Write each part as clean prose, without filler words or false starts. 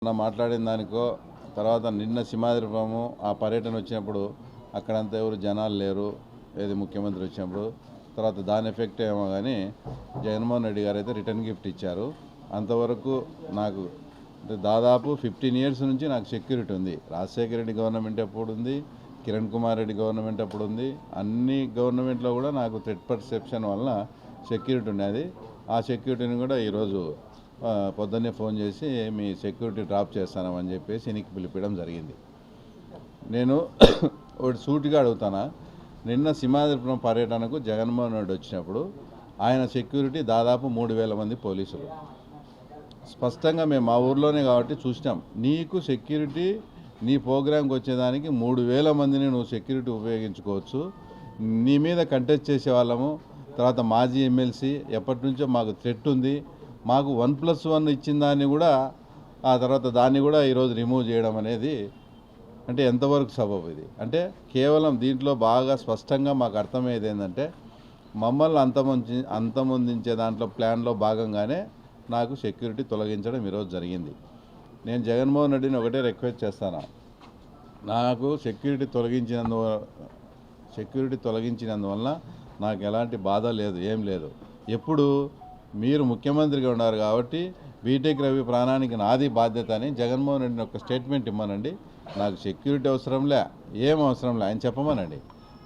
మాట్లాడిన దానికో తర్వాత నిన్న సింహాద్రిపురము ఆ పర్యటన వచ్చినప్పుడు అక్కడంతా ఎవరు జనాలు లేరు, ఏది ముఖ్యమంత్రి వచ్చినప్పుడు. తర్వాత దాని ఎఫెక్ట్ ఏమో కానీ జగన్మోహన్ రెడ్డి గారు అయితే రిటర్న్ గిఫ్ట్ ఇచ్చారు. అంతవరకు నాకు దాదాపు 15 years నుంచి నాకు సెక్యూరిటీ ఉంది. రాజశేఖర రెడ్డి గవర్నమెంట్ అప్పుడు ఉంది, కిరణ్ కుమార్ రెడ్డి గవర్నమెంట్ అప్పుడు ఉంది. అన్ని గవర్నమెంట్లో కూడా నాకు థ్రెట్ పర్సెప్షన్ వలన సెక్యూరిటీ ఉన్నది. ఆ సెక్యూరిటీని కూడా ఈరోజు పొద్దున్నే ఫోన్ చేసి మీ సెక్యూరిటీ డ్రాప్ చేస్తానని చెప్పేసి ఇనికి పిలిపించడం జరిగింది. నేను ఒకటి సూటిగా అడుగుతానా, నిన్న సింహాద్రిపురం పర్యటనకు జగన్మోహన్ రెడ్డి వచ్చినప్పుడు ఆయన సెక్యూరిటీ దాదాపు 3,000 మంది పోలీసులు. స్పష్టంగా మేము మా ఊర్లోనే కాబట్టి చూసినాం. నీకు సెక్యూరిటీ నీ ప్రోగ్రాంకి వచ్చేదానికి 3,000 మందిని నువ్వు సెక్యూరిటీ ఉపయోగించుకోవచ్చు. నీ మీద కంటెస్ట్ చేసే వాళ్ళము, తర్వాత మాజీ ఎమ్మెల్సీ ఎప్పటి నుంచో మాకు థ్రెట్ ఉంది, మాకు 1+1 ఇచ్చిన దాన్ని కూడా ఆ తర్వాత దాన్ని కూడా ఈరోజు రిమూవ్ చేయడం అనేది అంటే ఎంతవరకు సబబు ఇది? అంటే కేవలం దీంట్లో బాగా స్పష్టంగా మాకు అర్థమయ్యేది ఏంటంటే మమ్మల్ని అంతమొందించే దాంట్లో ప్లాన్లో భాగంగానే నాకు సెక్యూరిటీ తొలగించడం ఈరోజు జరిగింది. నేను జగన్మోహన్ రెడ్డిని ఒకటే రిక్వెస్ట్ చేస్తాను, నాకు సెక్యూరిటీ తొలగించినందువల్ల నాకు ఎలాంటి బాధ లేదు, ఏం లేదు. ఎప్పుడు మీరు ముఖ్యమంత్రిగా ఉన్నారు కాబట్టి బీటెక్ రవి ప్రాణానికి నాది బాధ్యత అని జగన్మోహన్ రెడ్డిని ఒక స్టేట్మెంట్ ఇమ్మనండి. నాకు సెక్యూరిటీ అవసరంలే, ఏం అవసరంలే, ఆయన చెప్పమనండి.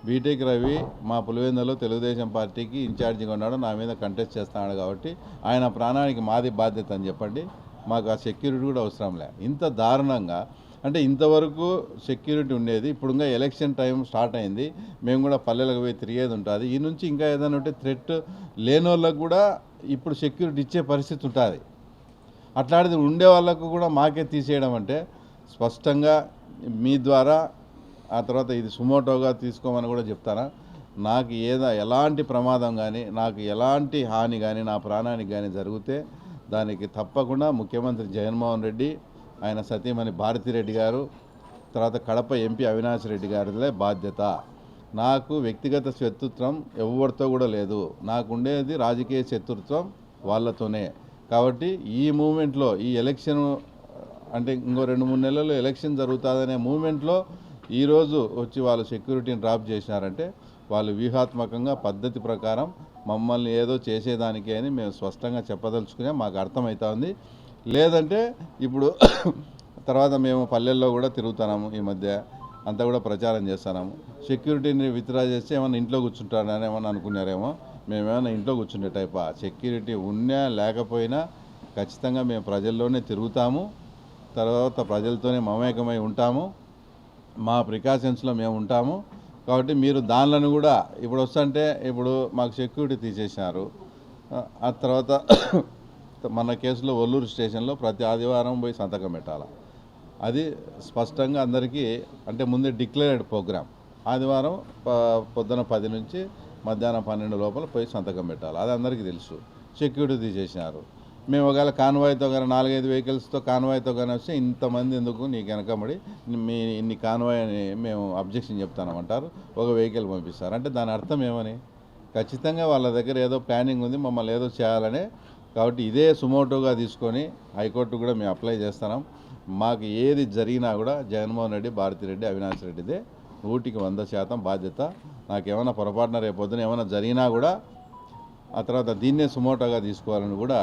బీటెక్ రవి మా పులివెందులో తెలుగుదేశం పార్టీకి ఇన్ఛార్జిగా ఉన్నాడు, నా మీద కంటెస్ట్ చేస్తున్నాడు కాబట్టి ఆయన ప్రాణానికి మాది బాధ్యత అని చెప్పండి. మాకు ఆ సెక్యూరిటీ కూడా అవసరంలే. ఇంత దారుణంగా అంటే ఇంతవరకు సెక్యూరిటీ ఉండేది, ఇప్పుడు ఇంకా ఎలక్షన్ టైం స్టార్ట్ అయింది, మేము కూడా పల్లెలకు పోయి తిరిగేది ఉంటుంది. ఈ నుంచి ఇంకా ఏదైనా ఉంటే థ్రెట్ లేని వాళ్ళకు కూడా ఇప్పుడు సెక్యూరిటీ ఇచ్చే పరిస్థితి ఉంటుంది. అట్లాంటిది ఉండే వాళ్ళకు కూడా మాకే తీసేయడం అంటే స్పష్టంగా మీ ద్వారా ఆ తర్వాత ఇది సుమోటోగా తీసుకోమని కూడా చెప్తారా. నాకు ఎలాంటి ప్రమాదం కానీ, నాకు ఎలాంటి హాని కానీ, నా ప్రాణానికి కానీ జరిగితే దానికి తప్పకుండా ముఖ్యమంత్రి జగన్మోహన్ రెడ్డి, ఆయన సతీమణి భారతిరెడ్డి గారు, తర్వాత కడప ఎంపీ అవినాష్ రెడ్డి గారిదే బాధ్యత. నాకు వ్యక్తిగత శత్రుత్వం ఎవరితో కూడా లేదు, నాకు ఉండేది రాజకీయ శత్రుత్వం వాళ్ళతోనే. కాబట్టి ఈ మూమెంట్లో ఈ ఎలక్షన్ అంటే ఇంకో 2-3 నెలల్లో ఎలక్షన్ జరుగుతుందనే మూమెంట్లో ఈరోజు వచ్చి వాళ్ళు సెక్యూరిటీని డ్రాప్ చేసినారంటే వాళ్ళు వ్యూహాత్మకంగా పద్ధతి ప్రకారం మమ్మల్ని ఏదో చేసేదానికి అని మేము స్పష్టంగా చెప్పదలుచుకునే మాకు అర్థమవుతా ఉంది. లేదంటే ఇప్పుడు తర్వాత మేము పల్లెల్లో కూడా తిరుగుతున్నాము, ఈ మధ్య అంతా కూడా ప్రచారం చేస్తున్నాము. సెక్యూరిటీని విత్డ్రా చేస్తే ఏమన్నా ఇంట్లో కూర్చుంటారని ఏమన్నా అనుకున్నారేమో. మేమేమన్నా ఇంట్లో కూర్చుండే టైప్ సెక్యూరిటీ ఉన్నా లేకపోయినా ఖచ్చితంగా మేము ప్రజల్లోనే తిరుగుతాము, తర్వాత ప్రజలతోనే మమేకమై ఉంటాము, మా ప్రికాషన్స్లో మేము ఉంటాము. కాబట్టి మీరు దానిలను కూడా ఇప్పుడు వస్తుంటే ఇప్పుడు మాకు సెక్యూరిటీ తీసేసినారు. ఆ తర్వాత మన కేసులో ఒల్లూరు స్టేషన్లో ప్రతి ఆదివారం పోయి సంతకం పెట్టాలి. అది స్పష్టంగా అందరికీ అంటే ముందే డిక్లేర్డ్ ప్రోగ్రామ్. ఆదివారం పొద్దున 10 నుంచి మధ్యాహ్నం 12 లోపల పోయి సంతకం పెట్టాలి. అది అందరికీ తెలుసు. సెక్యూరిటీ తీసేసినారు. మేము ఒకవేళ కాన్వాయ్తో కానీ 4-5 వెహికల్స్తో కాన్వాయ్తో కానీ వస్తే ఇంతమంది ఎందుకు నీకు వెనకబడి మీ ఇన్ని కాన్వాయ్ అని మేము అబ్జెక్షన్ చెప్తామంటారు, ఒక వెహికల్ పంపిస్తారు. అంటే దాని అర్థం ఏమని? ఖచ్చితంగా వాళ్ళ దగ్గర ఏదో ప్లానింగ్ ఉంది, మమ్మల్ని ఏదో చేయాలని. కాబట్టి ఇదే సుమోటోగా తీసుకొని హైకోర్టు కూడా మేము అప్లై చేస్తున్నాం. మాకు ఏది జరిగినా కూడా జగన్మోహన్ రెడ్డి, భారతిరెడ్డి, అవినాష్ రెడ్డిదే 100% బాధ్యత. నాకేమైనా పొరపాటున రేపొద్దున ఏమైనా జరిగినా కూడా ఆ తర్వాత దీన్నే సుమోటోగా తీసుకోవాలని కూడా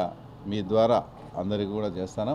మీ ద్వారా అందరికీ కూడా చేస్తాను.